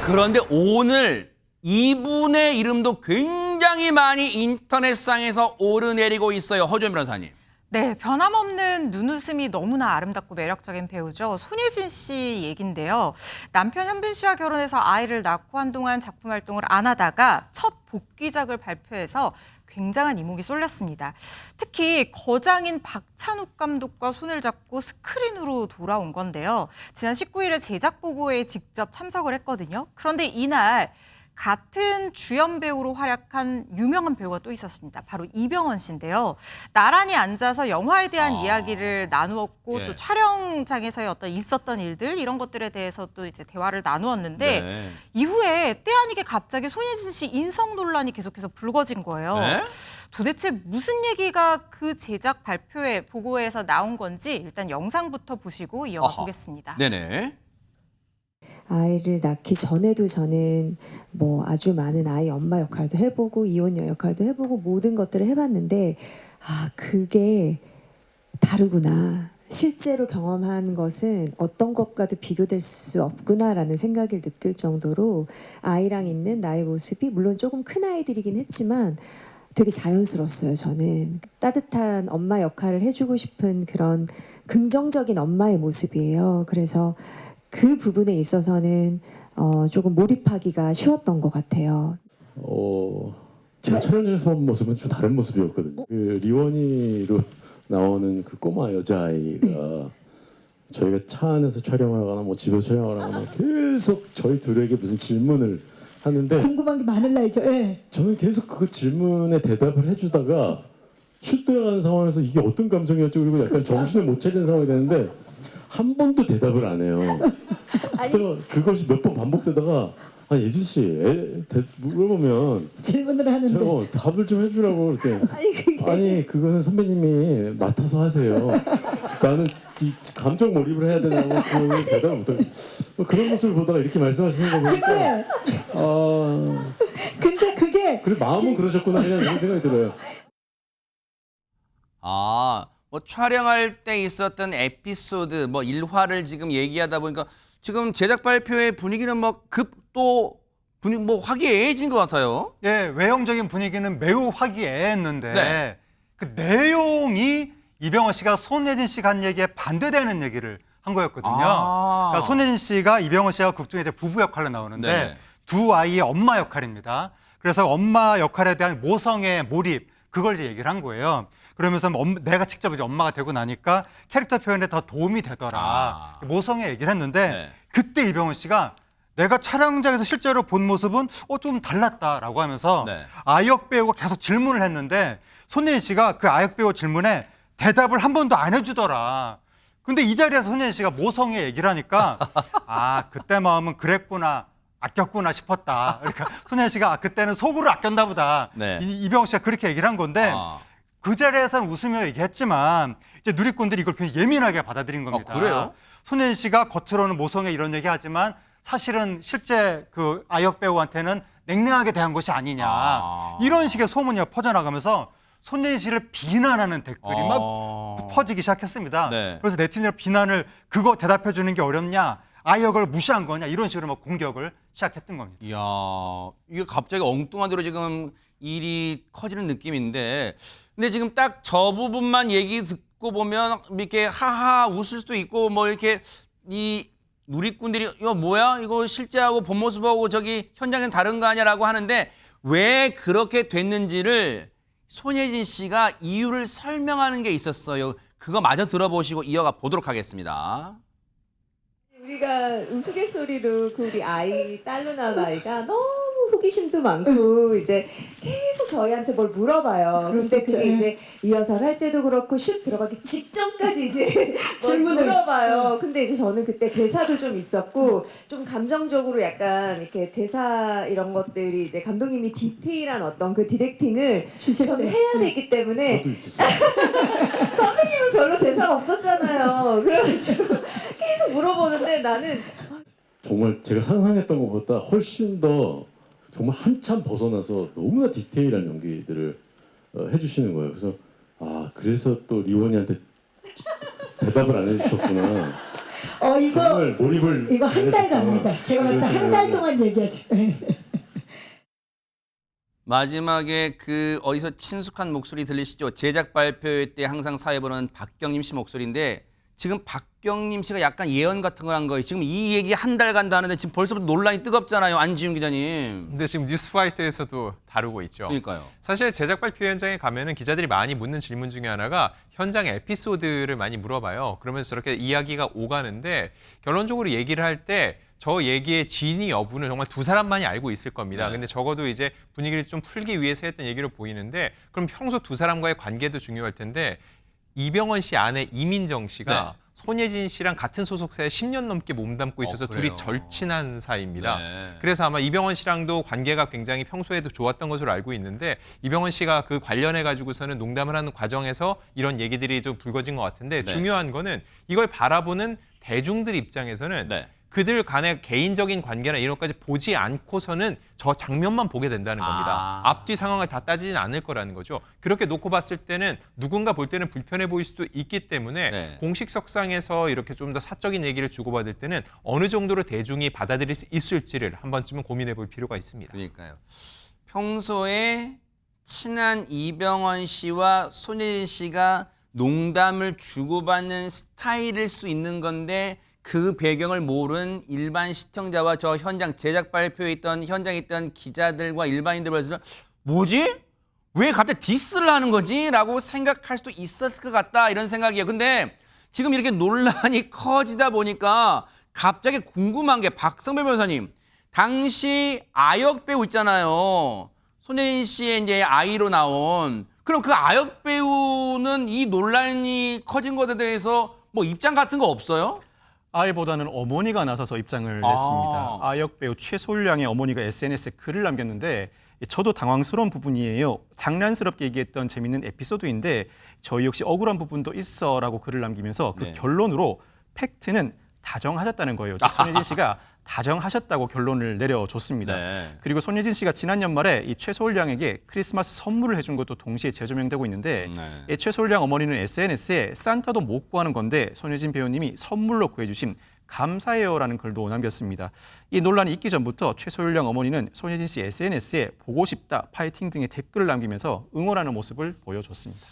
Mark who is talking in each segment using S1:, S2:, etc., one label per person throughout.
S1: 그런데 오늘 이분의 이름도 굉장히 많이 인터넷상에서 오르내리고 있어요. 허준 변호사님.
S2: 네, 변함없는 눈웃음이 너무나 아름답고 매력적인 배우죠. 손예진 씨 얘긴데요. 남편 현빈 씨와 결혼해서 아이를 낳고 한동안 작품 활동을 안 하다가 첫 복귀작을 발표해서 굉장한 이목이 쏠렸습니다. 특히 거장인 박찬욱 감독과 손을 잡고 스크린으로 돌아온 건데요. 지난 19일에 제작 보고회에 직접 참석을 했거든요. 그런데 이날 같은 주연 배우로 활약한 유명한 배우가 또 있었습니다. 바로 이병헌 씨인데요. 나란히 앉아서 영화에 대한 이야기를 나누었고 또 촬영장에서의 어떤 있었던 일들 이런 것들에 대해서 또 이제 대화를 나누었는데 이후에 때 아니게 갑자기 손예진 씨 인성 논란이 계속해서 불거진 거예요. 도대체 무슨 얘기가 그 제작 발표회 보고회에서 나온 건지 일단 영상부터 보시고 이어가 보겠습니다.
S1: 네네.
S3: 아이를 낳기 전에도 저는 뭐 아주 많은 아이 엄마 역할도 해보고 이혼녀 역할도 해보고 모든 것들을 해봤는데 아 그게 다르구나. 실제로 경험한 것은 어떤 것과도 비교될 수 없구나라는 생각을 느낄 정도로 아이랑 있는 나의 모습이 물론 조금 큰 아이들이긴 했지만 되게 자연스러웠어요. 저는 따뜻한 엄마 역할을 해주고 싶은 그런 긍정적인 엄마의 모습이에요. 그래서 그 부분에 있어서는 조금 몰입하기가 쉬웠던 것 같아요.
S4: 제가 촬영장에서 본 모습은 좀 다른 모습이었거든요. 그 리원이로 나오는 그 꼬마 여자아이가 저희가 차 안에서 촬영을 하거나 뭐 집에서 촬영을 하거나 계속 저희 둘에게 무슨 질문을 하는데
S5: 궁금한 게 많을 나이죠. 예.
S4: 저는 계속 그 질문에 대답을 해주다가 슛 들어가는 상황에서 이게 어떤 감정이었죠? 그리고 약간 정신을 못 차리는 상황이 되는데 한 번도 대답을 안 해요. 그래서 그것이 몇 번 반복되다가 예진 씨 물어보면
S5: 질문을 하는데
S4: 제가 답을 좀 해주라고 그랬더니 아니 그거는 선배님이 맡아서 하세요. 나는 이 감정 몰입을 해야 되냐고 그 대답을 못하고 그런 모습을 보다가 이렇게 말씀하시는 거 보니까
S5: 근데 그게
S4: 그래 마음은 그러셨구나 그냥 이런 생각이 들어요.
S1: 뭐 촬영할 때 있었던 에피소드, 뭐 일화를 지금 얘기하다 보니까 지금 제작 발표회 분위기는 뭐 분위기 뭐 화기애애해진 것 같아요.
S6: 예, 외형적인 분위기는 매우 화기애애했는데
S1: 네.
S6: 그 내용이 이병헌 씨가 손예진 씨가 한 얘기에 반대되는 얘기를 한 거였거든요. 그러니까 손예진 씨가 이병헌 씨와 극 중에 이제 부부 역할로 나오는데
S1: 네네.
S6: 두 아이의 엄마 역할입니다. 그래서 엄마 역할에 대한 모성의 몰입 그걸 이제 얘기를 한 거예요. 그러면서 내가 직접 이제 엄마가 되고 나니까 캐릭터 표현에 더 도움이 되더라. 모성의 얘기를 했는데 그때 이병헌 씨가 내가 촬영장에서 실제로 본 모습은 좀 달랐다라고 하면서 아역 배우가 계속 질문을 했는데 손예진 씨가 그 아역 배우 질문에 대답을 한 번도 안 해주더라. 근데 이 자리에서 손예진 씨가 모성의 얘기를 하니까 그때 마음은 그랬구나. 아꼈구나 싶었다. 그러니까 손예진 씨가 그때는 속으로 아꼈나 보다. 이병헌 씨가 그렇게 얘기를 한 건데 그 자리에서는 웃으며 얘기했지만 이제 누리꾼들이 이걸 굉장히 예민하게 받아들인 겁니다.
S1: 그래요?
S6: 손예진 씨가 겉으로는 모성애 이런 얘기하지만 사실은 실제 그 아역 배우한테는 냉랭하게 대한 것이 아니냐. 이런 식의 소문이 퍼져나가면서 손예진 씨를 비난하는 댓글이 막 퍼지기 시작했습니다. 그래서 네티즌의 비난을 그거 대답해 주는 게 어렵냐. 아역을 무시한 거냐 이런 식으로 막 공격을 시작했던 겁니다.
S1: 이야, 이게 갑자기 엉뚱한 대로 지금 일이 커지는 느낌인데 근데 지금 딱 저 부분만 얘기 듣고 보면 이렇게 하하 웃을 수도 있고 뭐 이렇게 이 누리꾼들이 이거 뭐야? 이거 실제하고 본 모습하고 저기 현장은 다른 거 아니야라고 하는데 왜 그렇게 됐는지를 손예진 씨가 이유를 설명하는 게 있었어요. 그거 마저 들어보시고 이어가 보도록 하겠습니다.
S3: 우리가 우스갯소리로 그 우리 아이 딸로 나온 아이가 너무 호기심도 많고 이제 계속 저희한테 뭘 물어봐요. 근데 그게 이제 리허설 할 때도 그렇고 슛 들어가기 직전까지 이제 질문을 물어봐요. 근데 이제 저는 그때 대사도 좀 있었고 좀 감정적으로 약간 이렇게 대사 이런 것들이 이제 감독님이 디테일한 어떤 그 디렉팅을 좀 해야 되기 때문에
S4: 저도 있었어요.
S3: 선배님은 별로 대사가 없었잖아요. 그래가지고 계속 물어보는데 나는
S4: 정말 제가 상상했던 것보다 훨씬 더 정말 한참 벗어나서 너무나 디테일한 연기들을 해주시는 거예요. 그래서 그래서 또 리원이한테 대답을 안 해주셨구나.
S5: 이거
S4: 정말 몰입을
S5: 이거 한 달
S4: 잘해줬다.
S5: 갑니다. 제가 봤을 때 한 달 동안 얘기하시고.
S1: 마지막에 그 어디서 친숙한 목소리 들리시죠? 제작 발표 때 항상 사회 보는 박경림 씨 목소리인데 지금 박경림 씨가 약간 예언 같은 걸 한 거예요. 지금 이 얘기 한 달 간다 하는데 지금 벌써부터 논란이 뜨겁잖아요. 안지훈 기자님.
S7: 근데 지금 뉴스파이터에서도 다루고 있죠.
S1: 그러니까요.
S7: 사실 제작 발표 현장에 가면은 기자들이 많이 묻는 질문 중에 하나가 현장 에피소드를 많이 물어봐요. 그러면서 저렇게 이야기가 오가는데 결론적으로 얘기를 할 때 저 얘기의 진위 여부는 정말 두 사람만이 알고 있을 겁니다.
S1: 네.
S7: 근데 적어도 이제 분위기를 좀 풀기 위해서 했던 얘기로 보이는데 그럼 평소 두 사람과의 관계도 중요할 텐데 이병헌 씨 아내 이민정 씨가
S1: 네.
S7: 손예진 씨랑 같은 소속사에 10년 넘게 몸담고 있어서
S1: 그래요?
S7: 둘이 절친한 사이입니다.
S1: 네.
S7: 그래서 아마 이병헌 씨랑도 관계가 굉장히 평소에도 좋았던 것으로 알고 있는데 이병헌 씨가 그 관련해 가지고서는 농담을 하는 과정에서 이런 얘기들이 좀 불거진 것 같은데
S1: 네.
S7: 중요한 거는 이걸 바라보는 대중들 입장에서는
S1: 네.
S7: 그들 간의 개인적인 관계나 이런 것까지 보지 않고서는 저 장면만 보게 된다는 겁니다. 앞뒤 상황을 다 따지진 않을 거라는 거죠. 그렇게 놓고 봤을 때는 누군가 볼 때는 불편해 보일 수도 있기 때문에
S1: 네.
S7: 공식석상에서 이렇게 좀 더 사적인 얘기를 주고받을 때는 어느 정도로 대중이 받아들일 수 있을지를 한 번쯤은 고민해 볼 필요가 있습니다.
S1: 그러니까요. 평소에 친한 이병헌 씨와 손예진 씨가 농담을 주고받는 스타일일 수 있는 건데 그 배경을 모르는 일반 시청자와 저 현장 제작 발표에 있던 현장에 있던 기자들과 일반인들 벌써 뭐지? 왜 갑자기 디스를 하는 거지? 라고 생각할 수도 있었을 것 같다 이런 생각이에요. 근데 지금 이렇게 논란이 커지다 보니까 갑자기 궁금한 게 박성배 변호사님 당시 아역 배우 있잖아요. 손예진 씨의 이제 아이로 나온 그럼 그 아역 배우는 이 논란이 커진 것에 대해서 뭐 입장 같은 거 없어요?
S8: 아이보다는 어머니가 나서서 입장을 냈습니다. 아역 배우 최솔량의 어머니가 SNS에 글을 남겼는데 저도 당황스러운 부분이에요. 장난스럽게 얘기했던 재밌는 에피소드인데 저희 역시 억울한 부분도 있어라고 글을 남기면서 그
S1: 네.
S8: 결론으로 팩트는 다정하셨다는 거예요. 즉 손예진 씨가 다정하셨다고 결론을 내려줬습니다.
S1: 네.
S8: 그리고 손예진 씨가 지난 연말에 이 최솔량에게 크리스마스 선물을 해준 것도 동시에 재조명되고 있는데
S1: 네.
S8: 이 최솔량 어머니는 SNS에 산타도 못 구하는 건데 손예진 배우님이 선물로 구해주신 감사해요라는 글도 남겼습니다. 이 논란이 있기 전부터 최솔량 어머니는 손예진 씨 SNS에 보고 싶다, 파이팅 등의 댓글을 남기면서 응원하는 모습을 보여줬습니다.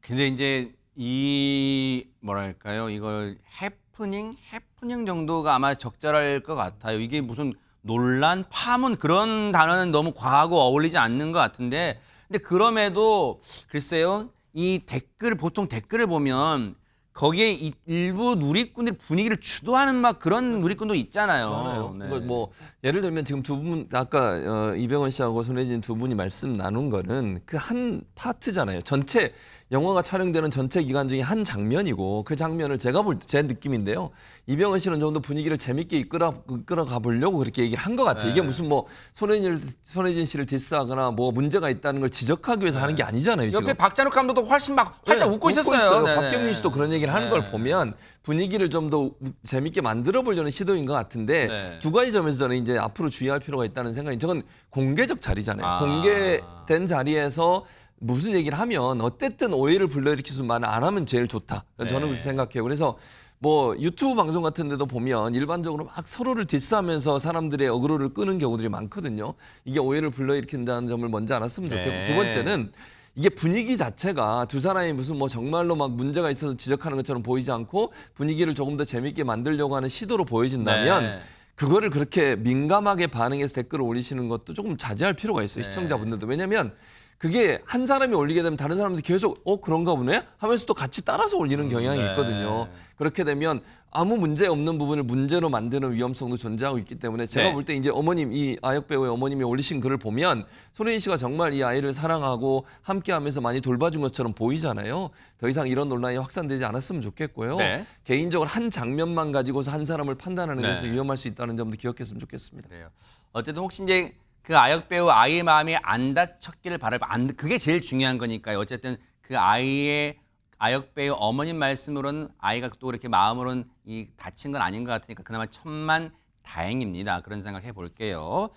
S1: 근데 이제 이 뭐랄까요? 이걸 해프닝 정도가 아마 적절할 것 같아요. 이게 무슨 논란, 파문 그런 단어는 너무 과하고 어울리지 않는 것 같은데 근데 그럼에도 글쎄요. 이 댓글 보통 댓글을 보면 거기에 일부 누리꾼들이 분위기를 주도하는 막 그런 누리꾼도 있잖아요.
S9: 많아요.
S1: 네.
S9: 이거 뭐 예를 들면 지금 두 분 아까 이병헌 씨하고 손예진 두 분이 말씀 나눈 거는 그 한 파트잖아요. 전체 영화가 촬영되는 전체 기간 중에 한 장면이고 그 장면을 제가 볼 때 제 느낌인데요. 이병헌 씨는 좀 더 분위기를 재밌게 이끌어가 보려고 그렇게 얘기를 한 것 같아요. 이게 무슨 뭐 손예진 씨를 디스하거나 뭐 문제가 있다는 걸 지적하기 위해서 하는 게 아니잖아요. 지금.
S1: 옆에 박찬욱 감독도 훨씬 막 활짝
S9: 네,
S1: 웃고 있었어요. 네네.
S9: 박경림 씨도 그런 얘기를 하는
S1: 네.
S9: 걸 보면 분위기를 좀 더 재밌게 만들어 보려는 시도인 것 같은데
S1: 네.
S9: 두 가지 점에서 저는 이제 앞으로 주의할 필요가 있다는 생각이 저건 공개적 자리잖아요. 공개된 자리에서 무슨 얘기를 하면 어쨌든 오해를 불러일으킬 말은 안 하면 제일 좋다. 저는
S1: 네.
S9: 그렇게 생각해요. 그래서 뭐 유튜브 방송 같은 데도 보면 일반적으로 막 서로를 디스하면서 사람들의 어그로를 끄는 경우들이 많거든요. 이게 오해를 불러일으킨다는 점을 먼저 알았으면 좋겠고
S1: 네.
S9: 두 번째는 이게 분위기 자체가 두 사람이 무슨 뭐 정말로 막 문제가 있어서 지적하는 것처럼 보이지 않고 분위기를 조금 더 재밌게 만들려고 하는 시도로 보여진다면
S1: 네.
S9: 그거를 그렇게 민감하게 반응해서 댓글을 올리시는 것도 조금 자제할 필요가 있어요.
S1: 네.
S9: 시청자분들도. 왜냐하면 그게 한 사람이 올리게 되면 다른 사람들이 계속 그런가 보네 하면서 또 같이 따라서 올리는 경향이
S1: 네.
S9: 있거든요. 그렇게 되면 아무 문제 없는 부분을 문제로 만드는 위험성도 존재하고 있기 때문에 제가
S1: 네.
S9: 볼 때 이제 어머님 이 아역 배우의 어머님이 올리신 글을 보면 손예진 씨가 정말 이 아이를 사랑하고 함께하면서 많이 돌봐준 것처럼 보이잖아요. 더 이상 이런 논란이 확산되지 않았으면 좋겠고요.
S1: 네.
S9: 개인적으로 한 장면만 가지고서 한 사람을 판단하는
S1: 네.
S9: 것은 위험할 수 있다는 점도 기억했으면 좋겠습니다.
S1: 그래요. 어쨌든 혹시 이제 그 아역 배우 아이의 마음이 안 다쳤기를 그게 제일 중요한 거니까요. 어쨌든 그 아이의 아역 배우 어머님 말씀으로는 아이가 또 이렇게 마음으로는 이 다친 건 아닌 것 같으니까 그나마 천만 다행입니다. 그런 생각 해볼게요.